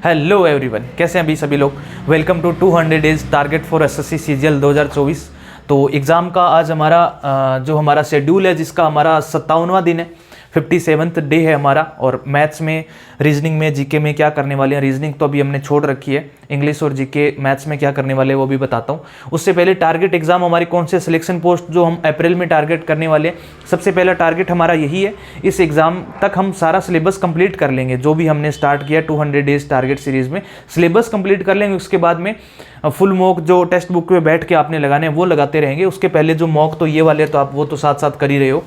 Hello everyone, कैसे हैं अभी सभी लोग। Welcome to 200 days target for SSC CGL 2024। तो एग्ज़ाम का आज हमारा जो हमारा शेड्यूल है, जिसका हमारा 57वां दिन है, 57th डे है हमारा। और मैथ्स में, रीजनिंग में, जीके में क्या करने वाले हैं। रीजनिंग तो अभी हमने छोड़ रखी है, इंग्लिश और जीके, मैथ्स में क्या करने वाले हैं वो भी बताता हूँ। उससे पहले टारगेट एग्जाम हमारी कौन से सिलेक्शन पोस्ट जो हम अप्रैल में टारगेट करने वाले हैं। सबसे पहला टारगेट हमारा यही है, इस एग्ज़ाम तक हम सारा सिलेबस कंप्लीट कर लेंगे। जो भी हमने स्टार्ट किया 200 डेज टारगेट सीरीज़ में, सिलेबस कंप्लीट कर लेंगे। उसके बाद में फुल मॉक जो टेक्स्ट बुक पे बैठ के आपने लगाने हैं वो लगाते रहेंगे। उसके पहले जो मॉक तो ये वाले तो आप वो तो साथ साथ कर ही रहे हो।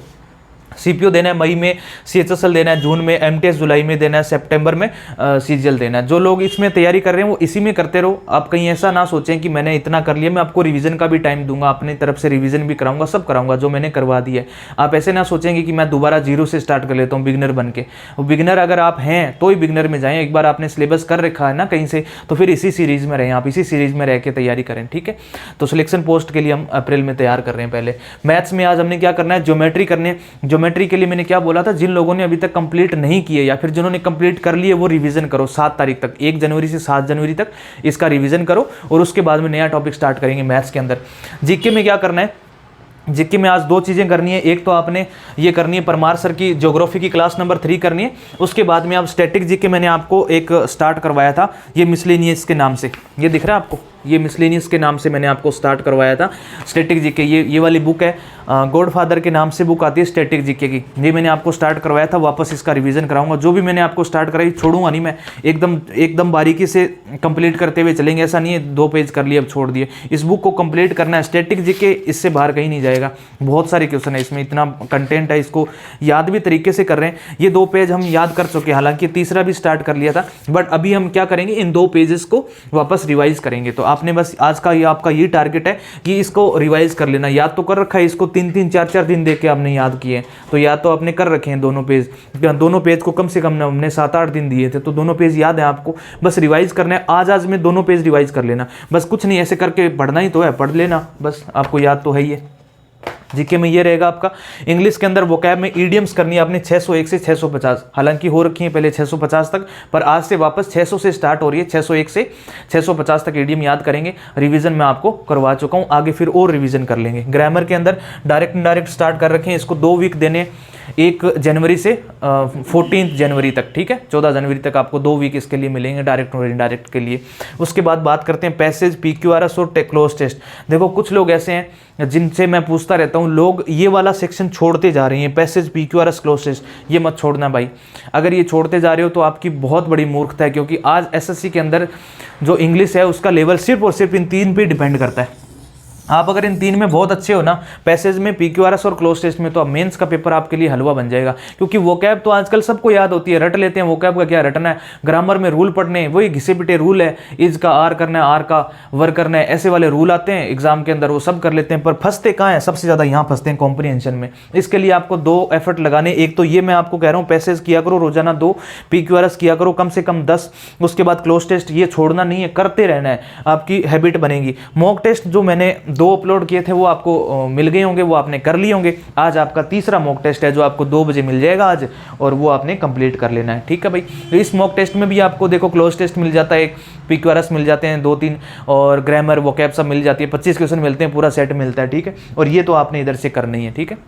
सीपीओ देना है मई में, सीएचएसएल देना है जून में, एमटीएस जुलाई में देना है, सितंबर में सीजीएल देना है। जो लोग इसमें तैयारी कर रहे हैं वो इसी में करते रहो। आप कहीं ऐसा ना सोचें कि मैंने इतना कर लिया। मैं आपको रिवीजन का भी टाइम दूंगा, अपनी तरफ से रिवीजन भी कराऊंगा, सब कराऊंगा जो मैंने करवा दिया है। आप ऐसे ना सोचेंगे कि मैं दोबारा जीरो से स्टार्ट कर लेता हूँ बिगिनर बन के। बिगिनर अगर आप हैं तो ही बिगिनर में जाएँ। एक बार आपने सिलेबस कर रखा है ना कहीं से, तो फिर इसी सीरीज़ में रहें, आप इसी सीरीज़ में रह के तैयारी करें, ठीक है। तो सिलेक्शन पोस्ट के लिए हम अप्रैल में तैयार कर रहे हैं। पहले मैथ्स में आज हमने क्या करना है, ज्योमेट्री करनी है। ज्योमेट्री के लिए मैंने क्या बोला था, जिन लोगों ने अभी तक कंप्लीट नहीं किए या फिर जिन्होंने कंप्लीट कर लिए वो रिवीजन करो 7 तारीख तक, 1 जनवरी से 7 जनवरी तक इसका रिवीजन करो। और उसके बाद में नया टॉपिक स्टार्ट करेंगे मैथ्स के अंदर। जीके में क्या करना है, जीके में आज 2 चीज़ें करनी है। एक तो आपने ये करनी है, परमार सर की ज्योग्राफी की क्लास नंबर 3 करनी है। उसके बाद में आप स्टैटिक जीके मैंने आपको एक स्टार्ट करवाया था, ये मिसलेनियस के नाम से, ये दिख रहा है आपको, ये मिसलेनियस के नाम से मैंने आपको स्टार्ट करवाया था स्टैटिक जीके। ये वाली बुक है, गॉडफादर के नाम से बुक आती है स्टैटिक जीके की। ये मैंने आपको स्टार्ट करवाया था, वापस इसका रिवीजन कराऊंगा। जो भी मैंने आपको स्टार्ट कराई छोड़ूंगा नहीं मैं, एकदम बारीकी से कंप्लीट करते हुए चलेंगे। ऐसा नहीं है 2 पेज कर लिए अब छोड़ दिए। इस बुक को कंप्लीट करना है। स्टैटिक जीके इससे बाहर कहीं नहीं जाएगा। बहुत सारे क्वेश्चन है इसमें, इतना कंटेंट है, इसको याद भी तरीके से कर रहे हैं। ये 2 पेज हम याद कर चुके हैं, हालांकि तीसरा भी स्टार्ट कर लिया था, बट अभी हम क्या करेंगे, इन 2 पेजेस को वापस रिवाइज करेंगे। तो आपने बस आज का ये आपका ये टारगेट है कि इसको रिवाइज कर लेना। याद तो कर रखा है, इसको 3-3, 4-4 दिन देख के आपने याद किए, तो याद तो आपने कर रखे हैं दोनों पेज को कम से कम हमने 7-8 दिन दिए थे, तो दोनों पेज याद है आपको। बस रिवाइज करना है, आज में दोनों पेज रिवाइज कर लेना। बस कुछ नहीं, ऐसे करके पढ़ना ही तो है, पढ़ लेना बस, आपको याद तो है ही है। जीके में ये रहेगा आपका। इंग्लिश के अंदर वोकैब में ईडियम्स करनी है आपने 601 से 650, हालांकि हो रखी है पहले 650 तक, पर आज से वापस 600 से स्टार्ट हो रही है। 601 से 650 तक ईडियम याद करेंगे। रिवीजन मैं आपको करवा चुका हूँ, आगे फिर और रिवीजन कर लेंगे। ग्रामर के अंदर डायरेक्ट इनडायरेक्ट स्टार्ट कर रखे हैं, इसको 2 वीक देने, 1 जनवरी से 14 जनवरी तक, ठीक है। 14 जनवरी तक आपको 2 वीक इसके लिए मिलेंगे, डायरेक्ट और इनडायरेक्ट के लिए। उसके बाद बात करते हैं पैसेज, PQRS और क्लोज टेस्ट। देखो कुछ लोग ऐसे हैं जिनसे मैं पूछता रहता हूँ, लोग ये वाला सेक्शन छोड़ते जा रहे हैं, पैसेज, PQRS, क्लोज टेस्ट। ये मत छोड़ना भाई। अगर ये छोड़ते जा रहे हो तो आपकी बहुत बड़ी मूर्खता है, क्योंकि आज एसएससी के अंदर जो इंग्लिश है उसका लेवल सिर्फ और सिर्फ इन 3 पे डिपेंड करता है। आप अगर इन 3 में बहुत अच्छे हो ना, पैसेज में, PQRS और क्लोज टेस्ट में, तो अब मेंस का पेपर आपके लिए हलवा बन जाएगा। क्योंकि वोकैब तो आजकल सबको याद होती है, रट लेते हैं। वोकैब का क्या रटना है, ग्रामर में रूल पढ़ने हैं, वही घिसे पिटे रूल है। इज का आर करना है, आर का वर करना है, ऐसे वाले रूल आते हैं एग्जाम के अंदर, वो सब कर लेते हैं। पर फंसते कहाँ हैं, सबसे ज़्यादा यहाँ फंसते हैं कॉम्प्रीहेंशन में। इसके लिए आपको 2 एफर्ट लगाने। एक तो ये मैं आपको कह रहा हूँ, पैसेज किया करो रोजाना 2, PQRS किया करो कम से कम 10। उसके बाद क्लोज टेस्ट ये छोड़ना नहीं है, करते रहना है, आपकी हैबिट बनेगी। मॉक टेस्ट जो मैंने 2 अपलोड किए थे वो आपको मिल गए होंगे, वो आपने कर लिए होंगे। आज आपका तीसरा मॉक टेस्ट है जो आपको 2 बजे मिल जाएगा आज, और वो आपने कंप्लीट कर लेना है, ठीक है भाई। इस मॉक टेस्ट में भी आपको देखो क्लोज टेस्ट मिल जाता है, एक PQRS मिल जाते हैं 2-3, और ग्रामर वोकैब सब मिल जाती है। 25 क्वेश्चन मिलते हैं, पूरा सेट मिलता है, ठीक है। और ये तो आपने इधर से करनी है, ठीक है।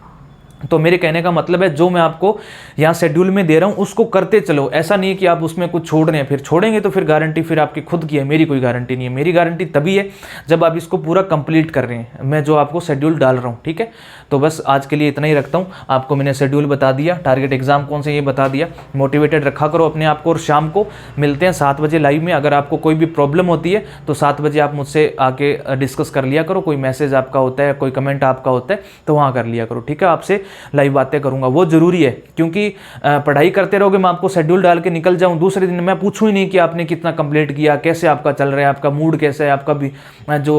तो मेरे कहने का मतलब है, जो मैं आपको यहाँ शेड्यूल में दे रहा हूँ उसको करते चलो। ऐसा नहीं है कि आप उसमें कुछ छोड़ रहे हैं, फिर छोड़ेंगे तो फिर गारंटी फिर आपकी खुद की है, मेरी कोई गारंटी नहीं है। मेरी गारंटी तभी है जब आप इसको पूरा कंप्लीट कर रहे हैं, मैं जो आपको शेड्यूल डाल रहा हूँ, ठीक है। तो बस आज के लिए इतना ही रखता हूँ। आपको मैंने शेड्यूल बता दिया, टारगेट एग्जाम कौन से ये बता दिया। मोटिवेटेड रखा करो अपने आप को, और शाम को मिलते हैं 7 बजे लाइव में। अगर आपको कोई भी प्रॉब्लम होती है तो 7 बजे आप मुझसे आके डिस्कस कर लिया करो। कोई मैसेज आपका होता है, कोई कमेंट आपका होता है तो वहाँ कर लिया करो, ठीक है। आपसे लाइव बातें करूंगा, वो जरूरी है। क्योंकि पढ़ाई करते रहोगे, मैं आपको शेड्यूल डाल के निकल जाऊं, दूसरे दिन मैं पूछूं ही नहीं कि आपने कितना कंप्लीट किया, कैसे आपका चल रहा है, आपका मूड कैसा है, आपका भी जो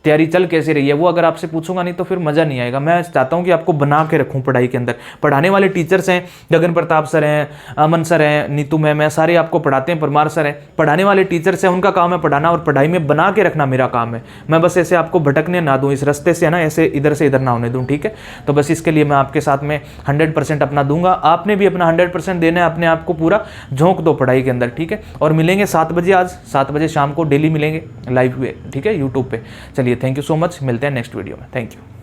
तैयारी चल कैसे रही है वो अगर आपसे पूछूंगा नहीं तो फिर मज़ा नहीं आएगा। मैं चाहता हूँ कि आपको बना के रखूँ पढ़ाई के अंदर। पढ़ाने वाले टीचर्स हैं, गगन प्रताप सर हैं, अमन सर हैं, नीतू मैम है, सारे आपको पढ़ाते हैं, परमार सर हैं, पढ़ाने वाले टीचर्स हैं, उनका काम है पढ़ाना और पढ़ाई में बना के रखना मेरा काम है। मैं बस ऐसे आपको भटकने ना दूँ इस रास्ते से, है ना, ऐसे इधर से इधर ना होने दूँ, ठीक है। तो बस इसके लिए मैं आपके साथ में 100% अपना दूंगा, आपने भी अपना 100% देना है, अपने आप को पूरा झोंक दो पढ़ाई के अंदर, ठीक है। और मिलेंगे 7 बजे, आज 7 बजे शाम को डेली मिलेंगे लाइव पे, ठीक है, यूट्यूब पे। चलिए, थैंक यू सो मच, मिलते हैं नेक्स्ट वीडियो में, थैंक यू।